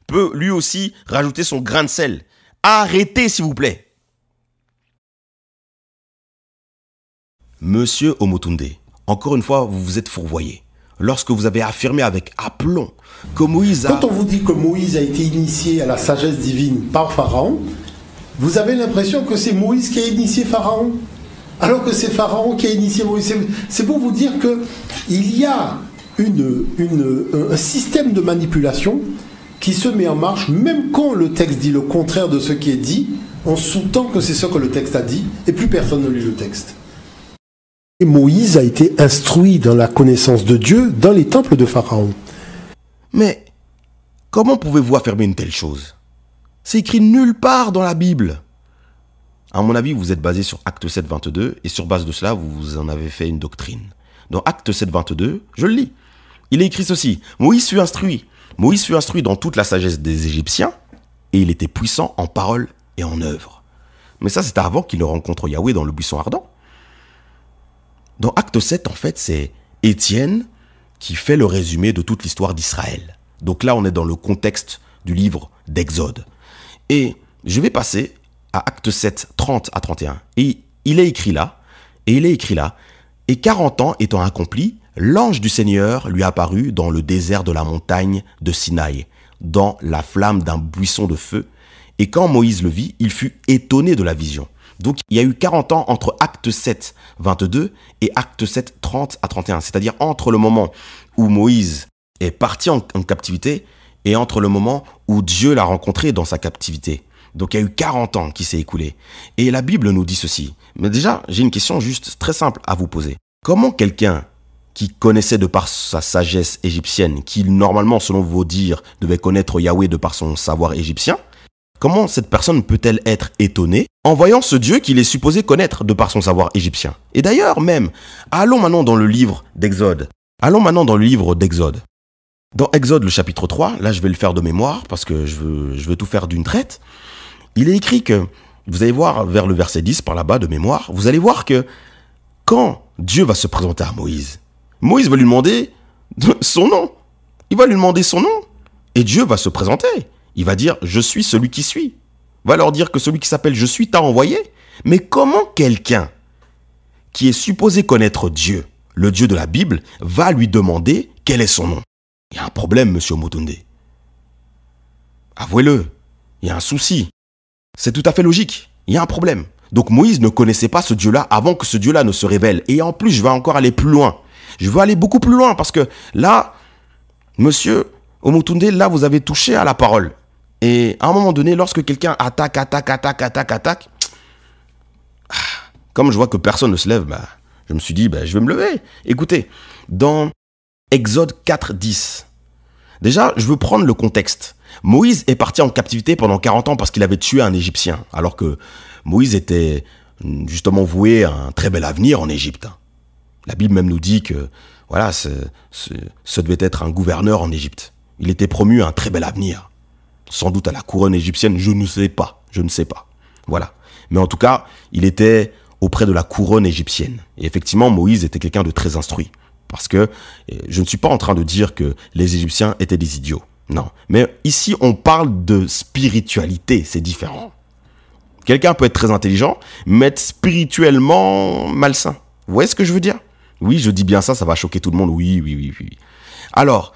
peut lui aussi rajouter son grain de sel. Arrêtez, s'il vous plaît. Monsieur Omotunde, encore une fois, vous vous êtes fourvoyé. Lorsque vous avez affirmé avec aplomb que Moïse a... Quand on vous dit que Moïse a été initié à la sagesse divine par Pharaon, vous avez l'impression que c'est Moïse qui a initié Pharaon, alors que c'est Pharaon qui a initié Moïse. C'est pour vous dire qu'il y a un système de manipulation qui se met en marche, même quand le texte dit le contraire de ce qui est dit, on sous-tend que c'est ce que le texte a dit, et plus personne ne lit le texte. Et Moïse a été instruit dans la connaissance de Dieu dans les temples de Pharaon. Mais comment pouvez-vous affirmer une telle chose? C'est écrit nulle part dans la Bible. À mon avis, vous êtes basé sur Acte 7, 22, et sur base de cela, vous en avez fait une doctrine. Dans Acte 7, 22, je le lis. Il est écrit ceci. Moïse fut instruit. Moïse fut instruit dans toute la sagesse des Égyptiens, et il était puissant en parole et en œuvre. Mais ça, c'était avant qu'il ne rencontre Yahweh dans le buisson ardent. Dans Acte 7, en fait, c'est Étienne qui fait le résumé de toute l'histoire d'Israël. Donc là, on est dans le contexte du livre d'Exode. Et je vais passer à Acte 7, 30 à 31. Et il est écrit là, et 40 ans étant accomplis, l'ange du Seigneur lui apparut dans le désert de la montagne de Sinaï, dans la flamme d'un buisson de feu. Et quand Moïse le vit, il fut étonné de la vision. Donc, il y a eu 40 ans entre Acte 7, 22 et Acte 7, 30 à 31. C'est-à-dire entre le moment où Moïse est parti en captivité et entre le moment où Dieu l'a rencontré dans sa captivité. Donc, il y a eu 40 ans qui s'est écoulé. Et la Bible nous dit ceci. Mais déjà, j'ai une question juste très simple à vous poser. Comment quelqu'un qui connaissait de par sa sagesse égyptienne, qui normalement, selon vos dires, devait connaître Yahweh de par son savoir égyptien, comment cette personne peut-elle être étonnée en voyant ce Dieu qu'il est supposé connaître de par son savoir égyptien? Et d'ailleurs même, allons maintenant dans le livre d'Exode. Dans Exode, le chapitre 3, là je vais le faire de mémoire parce que je veux tout faire d'une traite. Il est écrit que, vous allez voir vers le verset 10 par là-bas de mémoire, vous allez voir que quand Dieu va se présenter à Moïse, Moïse va lui demander son nom. Il va lui demander son nom et Dieu va se présenter. Il va dire « Je suis celui qui suis ». Va leur dire que celui qui s'appelle « Je suis » t'a envoyé. Mais comment quelqu'un qui est supposé connaître Dieu, le Dieu de la Bible, va lui demander quel est son nom? Il y a un problème, monsieur Omotunde. Avouez-le, il y a un souci. C'est tout à fait logique. Il y a un problème. Donc Moïse ne connaissait pas ce Dieu-là avant que ce Dieu-là ne se révèle. Et en plus, je vais encore aller plus loin. Je veux aller beaucoup plus loin parce que là, monsieur Omotunde, là, vous avez touché à la parole. Et à un moment donné, lorsque quelqu'un attaque, comme je vois que personne ne se lève, je me suis dit, je vais me lever. Écoutez, dans Exode 4, 10, déjà, je veux prendre le contexte. Moïse est parti en captivité pendant 40 ans parce qu'il avait tué un Égyptien, alors que Moïse était justement voué à un très bel avenir en Égypte. La Bible même nous dit que voilà, ce devait être un gouverneur en Égypte. Il était promu à un très bel avenir. Sans doute à la couronne égyptienne, je ne sais pas. Voilà. Mais en tout cas, il était auprès de la couronne égyptienne. Et effectivement, Moïse était quelqu'un de très instruit. Parce que je ne suis pas en train de dire que les Égyptiens étaient des idiots. Non. Mais ici, on parle de spiritualité. C'est différent. Quelqu'un peut être très intelligent, mais être spirituellement malsain. Vous voyez ce que je veux dire? Oui, je dis bien ça, ça va choquer tout le monde. Oui. Alors,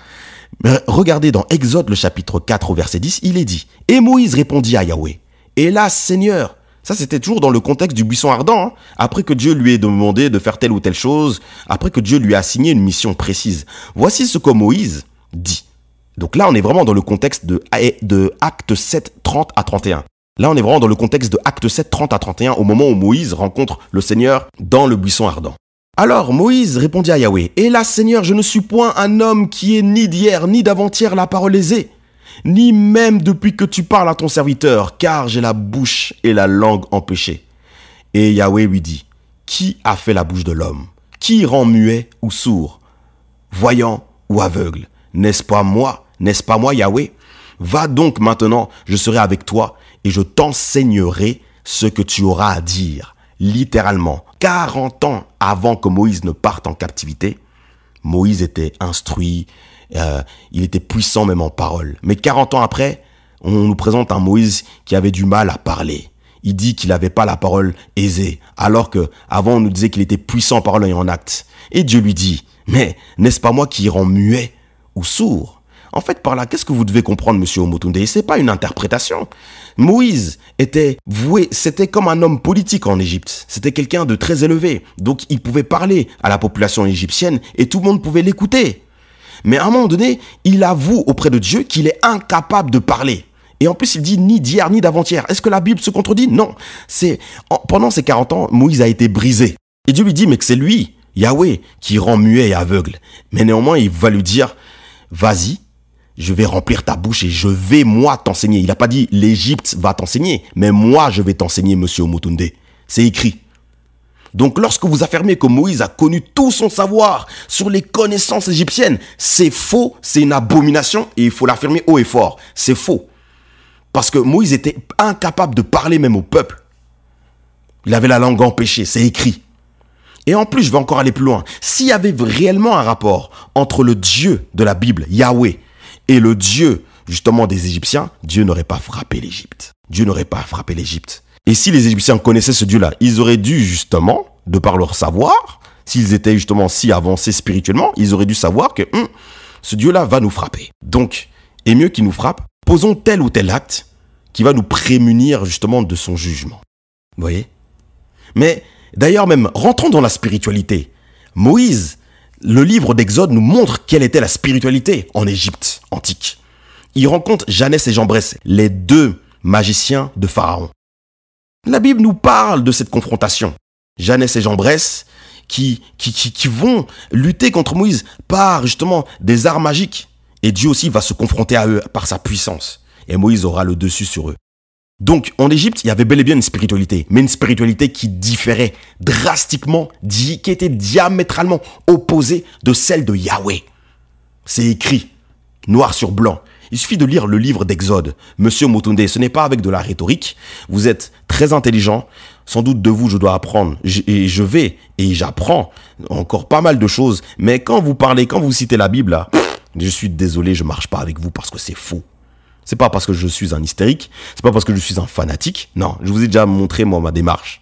regardez dans Exode le chapitre 4 au verset 10, il est dit « Et Moïse répondit à Yahweh, « Hélas Seigneur !» Ça c'était toujours dans le contexte du buisson ardent, après que Dieu lui ait demandé de faire telle ou telle chose, après que Dieu lui a assigné une mission précise. Voici ce que Moïse dit. Donc là on est vraiment dans le contexte de Acte 7, 30 à 31. Là on est vraiment dans le contexte de Acte 7, 30 à 31 au moment où Moïse rencontre le Seigneur dans le buisson ardent. Alors Moïse répondit à Yahweh, « Hélas Seigneur, je ne suis point un homme qui est ni d'hier ni d'avant-hier la parole aisée, ni même depuis que tu parles à ton serviteur, car j'ai la bouche et la langue empêchées. » Et Yahweh lui dit, « Qui a fait la bouche de l'homme? Qui rend muet ou sourd, voyant ou aveugle? N'est-ce pas moi Yahweh? Va donc maintenant, je serai avec toi et je t'enseignerai ce que tu auras à dire. » Littéralement, 40 ans avant que Moïse ne parte en captivité, Moïse était instruit, il était puissant même en parole. Mais 40 ans après, on nous présente un Moïse qui avait du mal à parler. Il dit qu'il n'avait pas la parole aisée, alors que avant on nous disait qu'il était puissant en parole et en acte. Et Dieu lui dit, mais n'est-ce pas moi qui rends muet ou sourd? En fait, par là, qu'est-ce que vous devez comprendre, monsieur Omotunde? C'est pas une interprétation. Moïse était voué, c'était comme un homme politique en Égypte. C'était quelqu'un de très élevé. Donc, il pouvait parler à la population égyptienne et tout le monde pouvait l'écouter. Mais à un moment donné, il avoue auprès de Dieu qu'il est incapable de parler. Et en plus, il dit ni d'hier ni d'avant-hier. Est-ce que la Bible se contredit? Non. Pendant ces 40 ans, Moïse a été brisé. Et Dieu lui dit, mais que c'est lui, Yahweh, qui rend muet et aveugle. Mais néanmoins, il va lui dire, vas-y, je vais remplir ta bouche et je vais, moi, t'enseigner. Il n'a pas dit, l'Égypte va t'enseigner, mais moi, je vais t'enseigner, monsieur Omotunde. C'est écrit. Donc, lorsque vous affirmez que Moïse a connu tout son savoir sur les connaissances égyptiennes, c'est faux, c'est une abomination et il faut l'affirmer haut et fort. C'est faux. Parce que Moïse était incapable de parler même au peuple. Il avait la langue empêchée, c'est écrit. Et en plus, je vais encore aller plus loin. S'il y avait réellement un rapport entre le Dieu de la Bible, Yahweh, et le Dieu, justement, des Égyptiens, Dieu n'aurait pas frappé l'Égypte. Dieu n'aurait pas frappé l'Égypte. Et si les Égyptiens connaissaient ce Dieu-là, ils auraient dû, justement, de par leur savoir, s'ils étaient justement si avancés spirituellement, ils auraient dû savoir que ce Dieu-là va nous frapper. Donc, et mieux qu'il nous frappe, posons tel ou tel acte qui va nous prémunir justement de son jugement. Vous voyez? Mais d'ailleurs même, rentrons dans la spiritualité. Moïse, le livre d'Exode nous montre quelle était la spiritualité en Égypte antique. Il rencontre Janès et Jambres, les deux magiciens de Pharaon. La Bible nous parle de cette confrontation. Janès et Jambres qui vont lutter contre Moïse par justement des arts magiques. Et Dieu aussi va se confronter à eux par sa puissance. Et Moïse aura le dessus sur eux. Donc, en Égypte, il y avait bel et bien une spiritualité. Mais une spiritualité qui différait drastiquement, qui était diamétralement opposée de celle de Yahweh. C'est écrit, noir sur blanc. Il suffit de lire le livre d'Exode. Monsieur Motunde, ce n'est pas avec de la rhétorique. Vous êtes très intelligent. Sans doute de vous, je dois apprendre. Et j'apprends encore pas mal de choses. Mais quand vous parlez, quand vous citez la Bible, là, je suis désolé, je marche pas avec vous parce que c'est faux. C'est pas parce que je suis un hystérique, c'est pas parce que je suis un fanatique. Non, je vous ai déjà montré moi ma démarche.